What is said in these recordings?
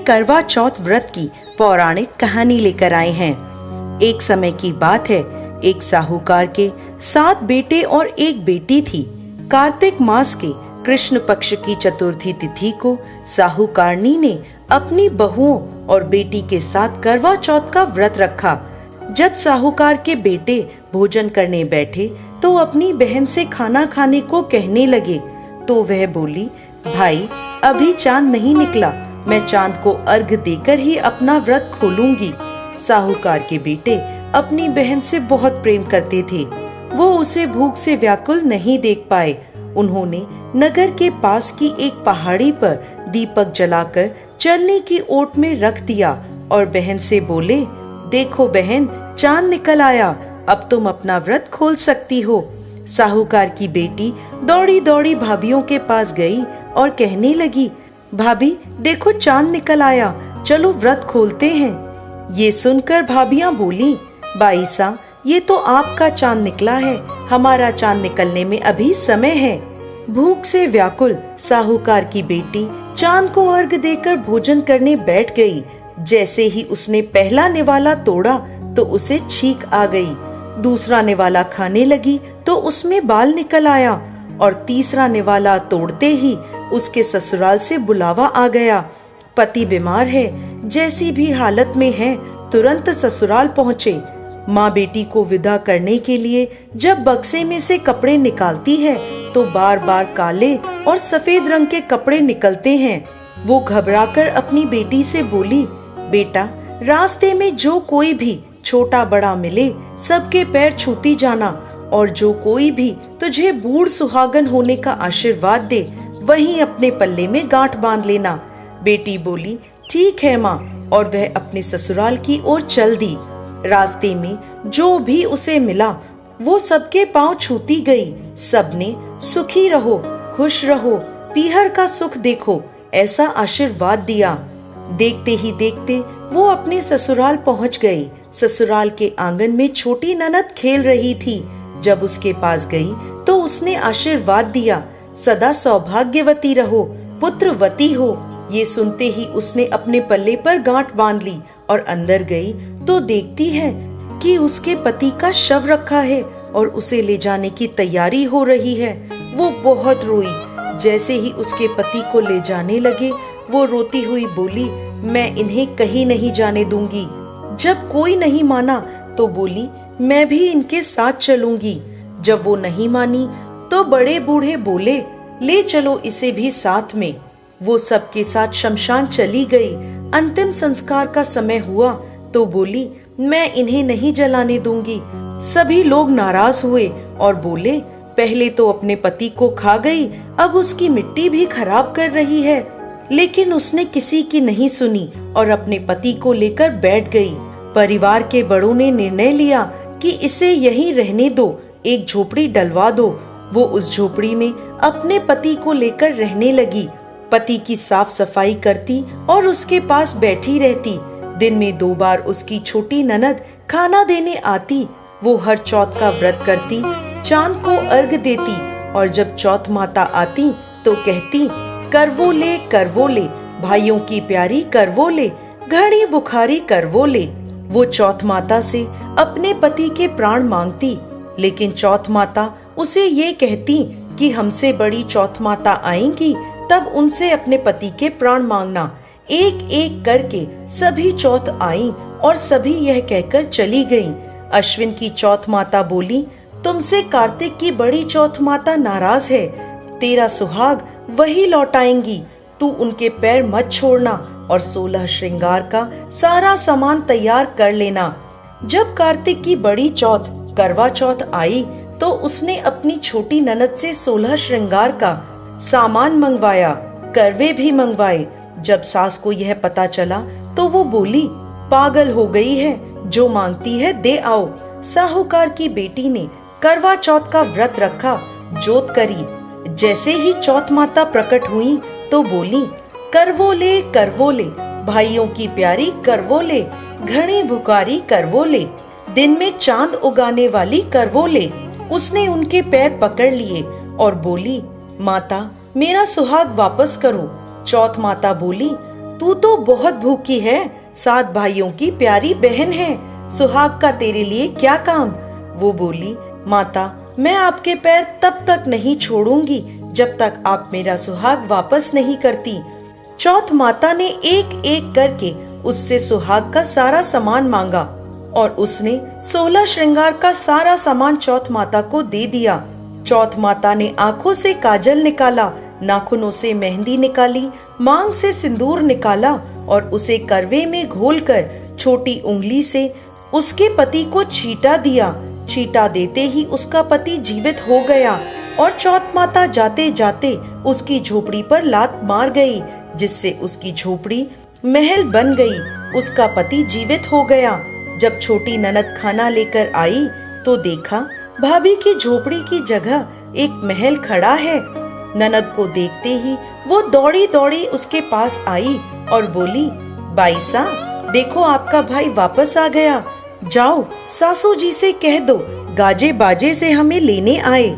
करवा चौथ व्रत की पौराणिक कहानी लेकर आए हैं। एक समय की बात है, एक साहूकार के 7 बेटे और एक बेटी थी। कार्तिक मास के कृष्ण पक्ष की चतुर्थी तिथि को साहूकारनी ने अपनी बहुओं और बेटी के साथ करवा चौथ का व्रत रखा। जब साहूकार के बेटे भोजन करने बैठे तो अपनी बहन से खाना खाने को कहने लगे, तो वह बोली, भाई अभी चांद नहीं निकला, मैं चांद को अर्घ देकर ही अपना व्रत खोलूंगी। साहूकार के बेटे अपनी बहन से बहुत प्रेम करते थे। वो उसे भूख से व्याकुल नहीं देख पाए। उन्होंने नगर के पास की एक पहाड़ी पर दीपक जलाकर चलने की ओट में रख दिया और बहन से बोले, देखो बहन, चांद निकल आया, अब तुम अपना व्रत खोल सकती हो। साहूकार की बेटी दौड़ी दौड़ी भाभियों के पास गई और कहने लगी, भाभी देखो चांद निकल आया, चलो व्रत खोलते हैं। ये सुनकर भाभियां बोली, बाईसा ये तो आपका चांद निकला है, हमारा चांद निकलने में अभी समय है। भूख से व्याकुल साहूकार की बेटी चांद को अर्घ देकर भोजन करने बैठ गई। जैसे ही उसने पहला निवाला तोड़ा तो उसे छींक आ गई। दूसरा निवाला खाने लगी तो उसमें बाल निकल आया और तीसरा निवाला तोड़ते ही उसके ससुराल से बुलावा आ गया। पति बीमार है, जैसी भी हालत में है तुरंत ससुराल पहुँचे। माँ बेटी को विदा करने के लिए जब बक्से में से कपड़े निकालती है तो बार बार काले और सफेद रंग के कपड़े निकलते हैं। वो घबराकर अपनी बेटी से बोली, बेटा रास्ते में जो कोई भी छोटा बड़ा मिले सबके पैर छूती जाना, और जो कोई भी तुझे बूढ़ सुहागन होने का आशीर्वाद दे वहीं अपने पल्ले में गांठ बांध लेना। बेटी बोली, ठीक है माँ, और वह अपने ससुराल की ओर चल दी। रास्ते में जो भी उसे मिला वो सबके पांव छूती गई। सबने सुखी रहो, खुश रहो, पीहर का सुख देखो, ऐसा आशीर्वाद दिया। देखते ही देखते वो अपने ससुराल पहुंच गई। ससुराल के आंगन में छोटी ननद खेल रही थी। जब उसके पास गई तो उसने आशीर्वाद दिया, सदा सौभाग्यवती रहो, पुत्रवती हो। ये सुनते ही उसने अपने पल्ले पर गांठ बांध ली और अंदर गई तो देखती है कि उसके पति का शव रखा है और उसे ले जाने की तैयारी हो रही है। वो बहुत रोई। जैसे ही उसके पति को ले जाने लगे वो रोती हुई बोली, मैं इन्हें कहीं नहीं जाने दूंगी। जब कोई नहीं माना तो बोली, मैं भी इनके साथ चलूंगी। जब वो नहीं मानी तो बड़े बूढ़े बोले, ले चलो इसे भी साथ में। वो सबके साथ शमशान चली गई। अंतिम संस्कार का समय हुआ तो बोली, मैं इन्हें नहीं जलाने दूंगी। सभी लोग नाराज हुए और बोले, पहले तो अपने पति को खा गई, अब उसकी मिट्टी भी खराब कर रही है। लेकिन उसने किसी की नहीं सुनी और अपने पति को लेकर बैठ गई। परिवार के बड़ों ने निर्णय लिया कि इसे यहीं रहने दो, एक झोपड़ी डलवा दो। वो उस झोपड़ी में अपने पति को लेकर रहने लगी। पति की साफ सफाई करती और उसके पास बैठी रहती। दिन में 2 बार उसकी छोटी ननद खाना देने आती। वो हर चौथ का व्रत करती, चांद को अर्घ देती और जब चौथ माता आती तो कहती, करवो ले, भाइयों की प्यारी करवो ले, घड़ी बुखारी करवो ले। वो चौथ माता से अपने पति के प्राण मांगती, लेकिन चौथ माता उसे ये कहती कि हमसे बड़ी चौथ माता आएंगी तब उनसे अपने पति के प्राण मांगना। एक एक करके सभी चौथ आई और सभी यह कहकर चली गईं। अश्विन की चौथ माता बोली, तुमसे कार्तिक की बड़ी चौथ माता नाराज है, तेरा सुहाग वही लौटाएंगी, तू उनके पैर मत छोड़ना और 16 श्रृंगार का सारा सामान तैयार कर लेना। जब कार्तिक की बड़ी चौथ करवा चौथ आई तो उसने अपनी छोटी ननद से 16 श्रृंगार का सामान मंगवाया, करवे भी मंगवाए। जब सास को यह पता चला तो वो बोली, पागल हो गई है, जो मांगती है दे आओ। साहूकार की बेटी ने करवा चौथ का व्रत रखा, जोत करी। जैसे ही चौथ माता प्रकट हुई तो बोली, करवो ले, भाइयों की प्यारी करवो ले, घड़ी भुकारी करवो ले, दिन में चांद उगाने वाली करवो ले। उसने उनके पैर पकड़ लिए और बोली, माता मेरा सुहाग वापस करो। चौथ माता बोली, तू तो बहुत भूखी है, 7 भाइयों की प्यारी बहन है, सुहाग का तेरे लिए क्या काम। वो बोली, माता मैं आपके पैर तब तक नहीं छोड़ूंगी जब तक आप मेरा सुहाग वापस नहीं करती। चौथ माता ने एक एक करके उससे सुहाग का सारा सामान मांगा और उसने 16 श्रृंगार का सारा सामान चौथ माता को दे दिया। चौथ माता ने आंखों से काजल निकाला, नाखूनों से मेहंदी निकाली, मांग से सिंदूर निकाला और उसे करवे में घोलकर छोटी उंगली से उसके पति को छींटा दिया। छींटा देते ही उसका पति जीवित हो गया और चौथ माता जाते जाते उसकी झोपड़ी पर लात मार गई, जिससे उसकी झोपड़ी महल बन गई। उसका पति जीवित हो गया। जब छोटी ननद खाना लेकर आई तो देखा भाभी की झोपड़ी की जगह एक महल खड़ा है। ननद को देखते ही वो दौड़ी दौड़ी उसके पास आई और बोली, बाईसा देखो आपका भाई वापस आ गया, जाओ सासू जी से कह दो गाजे बाजे से हमें लेने आए।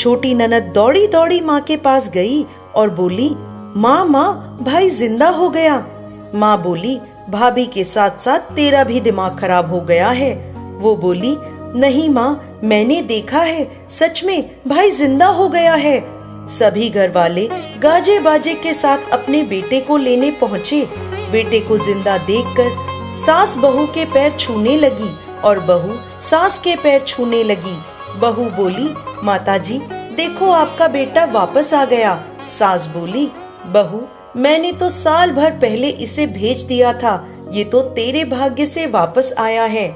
छोटी ननद दौड़ी दौड़ी माँ के पास गई और बोली, माँ माँ भाई जिंदा हो गया। माँ बोली, भाभी के साथ साथ तेरा भी दिमाग खराब हो गया है। वो बोली, नहीं माँ मैंने देखा है, सच में भाई जिंदा हो गया है। सभी घर वाले गाजे बाजे के साथ अपने बेटे को लेने पहुँचे। बेटे को जिंदा देखकर सास बहू के पैर छूने लगी और बहू सास के पैर छूने लगी। बहू बोली, माताजी देखो आपका बेटा वापस आ गया। सास बोली, बहू मैंने तो साल भर पहले इसे भेज दिया था, ये तो तेरे भाग्य से वापस आया है।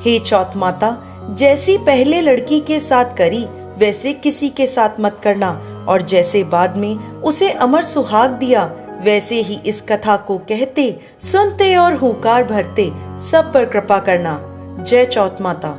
हे चौथ माता, जैसी पहले लड़की के साथ करी वैसे किसी के साथ मत करना, और जैसे बाद में उसे अमर सुहाग दिया वैसे ही इस कथा को कहते, सुनते और हुंकार भरते सब पर कृपा करना। जय चौथ माता।